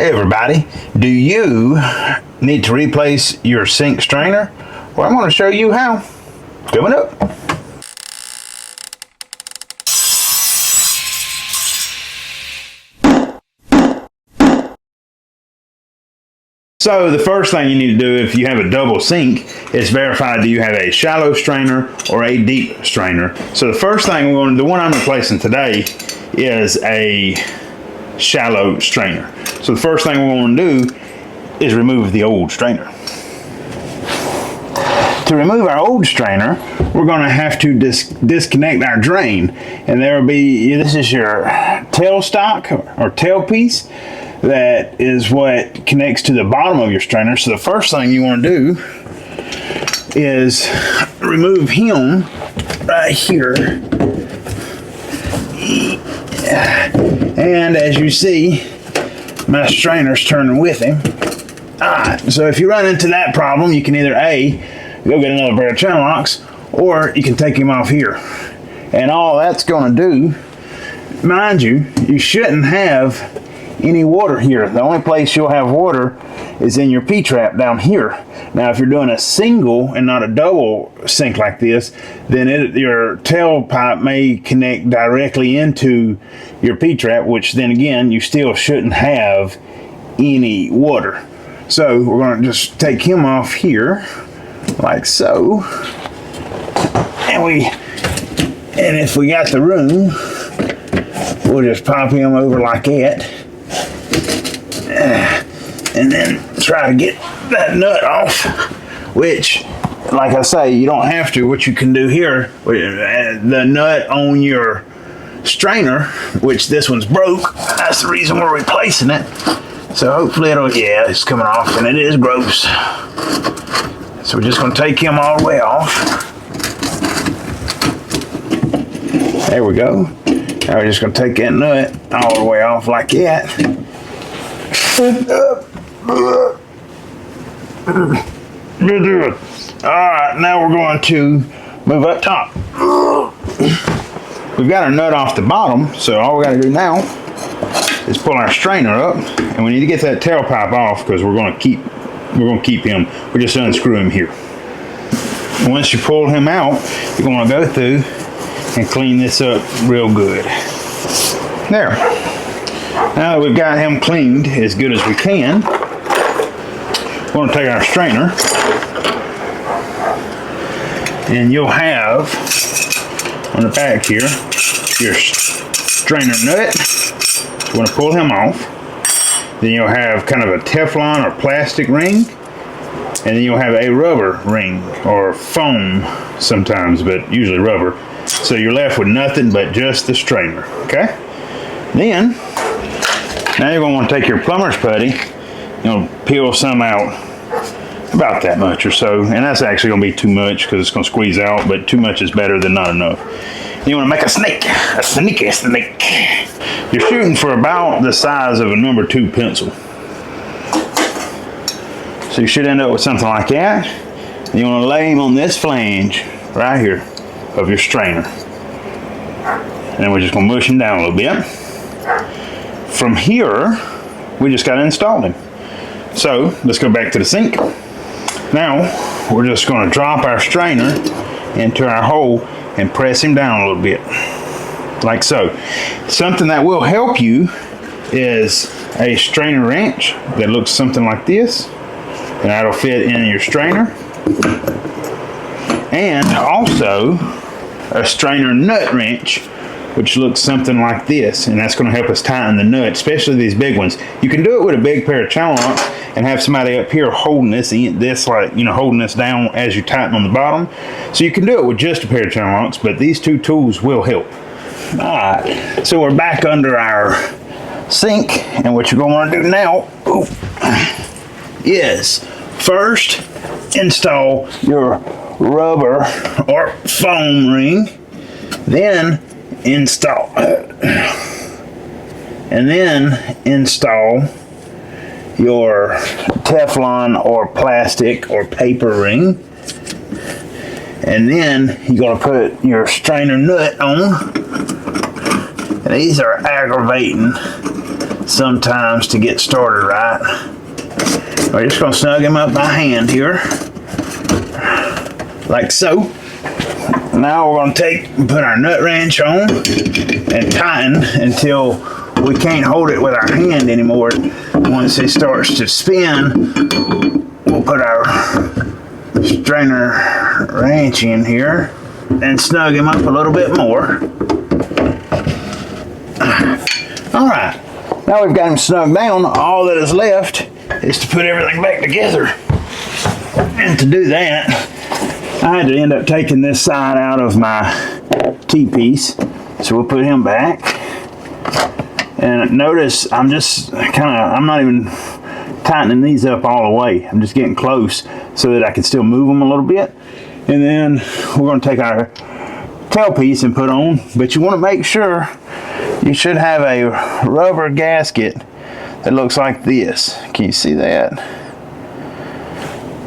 Hey everybody, do you need to replace your sink strainer? Well, I'm going to show you how. Coming up. So the first thing you need to do if you have a double sink is verify do you have a shallow strainer or a deep strainer. So the first thing we're going to do, the one I'm replacing today is a shallow strainer. So the first thing we're going to do is remove the old strainer. To remove our old strainer, we're going to have to disconnect our drain, and there will be, this is your tailstock or tailpiece. That is what connects to the bottom of your strainer. So the first thing you want to do is remove him right here. And as you see, my strainer's turning with him. Alright, so if you run into that problem, you can either A, go get another pair of channel locks, or you can take him off here. And all that's going to do, mind you, you shouldn't have any water here. The only place you'll have water is in your P-trap down here. Now if you're doing a single and not a double sink like this, then your tailpipe may connect directly into your P-trap, which then again you still shouldn't have any water. So we're going to just take him off here like so, and if we got the room, we'll just pop him over like that. And then try to get that nut off, which, like I say, you don't have to. What you can do here, the nut on your strainer, which this one's broke, that's the reason we're replacing it. So hopefully yeah, it's coming off, and it is gross. So we're just going to take him all the way off. There we go. Now we're just going to take that nut all the way off like that. Alright, now we're going to move up top. We've got our nut off the bottom, so all we got to do now is pull our strainer up, and we need to get that tailpipe off because we're going to keep him. We just unscrew him here. Once you pull him out, you're going to go through and clean this up real good. There. Now that we've got him cleaned as good as we can, we're going to take our strainer, and you'll have on the back here your strainer nut. You want to pull him off. Then you'll have kind of a Teflon or plastic ring, and then you'll have a rubber ring or foam sometimes, but usually rubber. So you're left with nothing but just the strainer. Okay? Then now you're going to want to take your plumber's putty, peel some out, about that much or so, and that's actually going to be too much because it's going to squeeze out, but too much is better than not enough. You want to make a sneaky snake. You're shooting for about the size of a number 2 pencil. So you should end up with something like that. You want to lay him on this flange right here of your strainer. And then we're just going to mush him down a little bit. From here, we just got to install him. So let's go back to the sink. Now we're just going to drop our strainer into our hole and press him down a little bit, like so. Something that will help you is a strainer wrench that looks something like this, and that'll fit in your strainer. And also a strainer nut wrench, which looks something like this, and that's going to help us tighten the nut, especially these big ones. You can do it with a big pair of channel locks and have somebody up here holding this holding this down as you tighten on the bottom. So you can do it with just a pair of channel locks, but these two tools will help. Alright, so we're back under our sink, and what you're going to want to do now is first install your rubber or foam ring, then install your Teflon or plastic or paper ring, and then you're going to put your strainer nut on. And these are aggravating sometimes to get started right. We're just going to snug him up by hand here, like so. Now we're going to put our nut wrench on and tighten until we can't hold it with our hand anymore. Once it starts to spin, we'll put our strainer wrench in here and snug him up a little bit more. All right, now we've got him snugged down. All that is left is to put everything back together. And to do that, I had to end up taking this side out of my T-piece. So we'll put him back. And notice I'm not even tightening these up all the way. I'm just getting close so that I can still move them a little bit. And then we're going to take our tailpiece and put on. But you want to make sure you should have a rubber gasket that looks like this. Can you see that?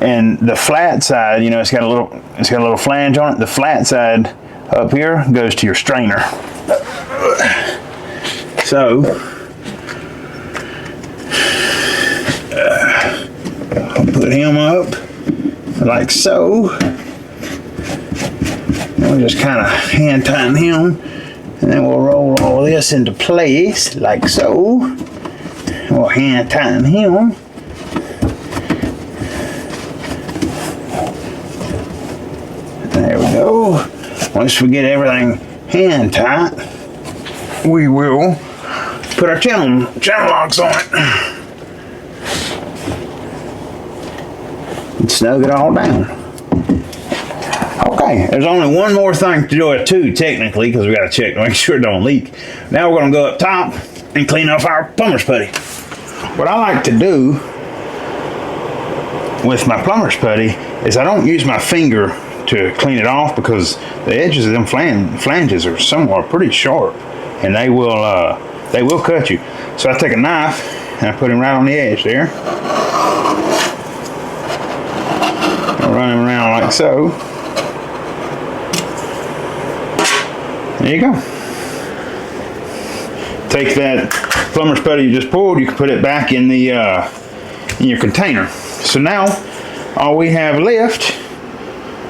And the flat side, you know, it's got a little flange on it. The flat side up here goes to your strainer. So I'll put him up like so. And we'll just kind of hand tighten him, and then we'll roll all this into place like so. We'll hand tighten him. There we go. Once we get everything hand tight, we will put our channel locks on it and snug it all down. Okay, there's only one more thing to do it too, technically, because we got to check to make sure it don't leak. Now we're going to go up top and clean off our plumber's putty. What I like to do with my plumber's putty is I don't use my finger to clean it off, because the edges of them flanges are somewhat pretty sharp, and they will cut you. So I take a knife and I put him right on the edge there. I run him around like so. There you go. Take that plumber's putty you just pulled, you can put it back in the in your container. So now all we have left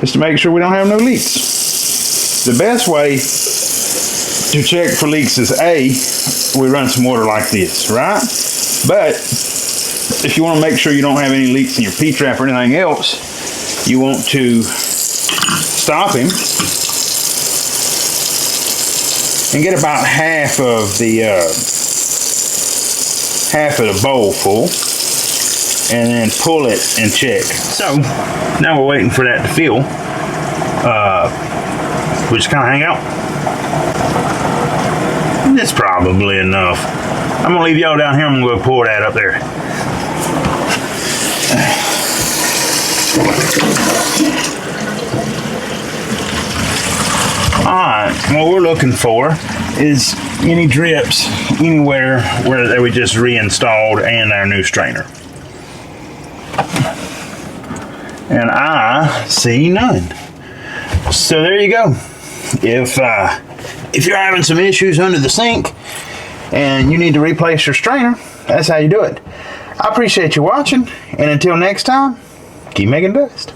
is to make sure we don't have no leaks. The best way to check for leaks is we run some water like this, right? But if you want to make sure you don't have any leaks in your P-trap or anything else, you want to stop him and get about half of the bowl full, and then pull it and check. So now we're waiting for that to fill. We just kind of hang out. That's probably enough. I'm gonna leave y'all down here. I'm gonna go pour that up there. Alright, what we're looking for is any drips anywhere where they were just reinstalled and our new strainer. And I see none. So there you go. If you're having some issues under the sink and you need to replace your strainer, that's how you do it. I appreciate you watching, and until next time, keep making dust.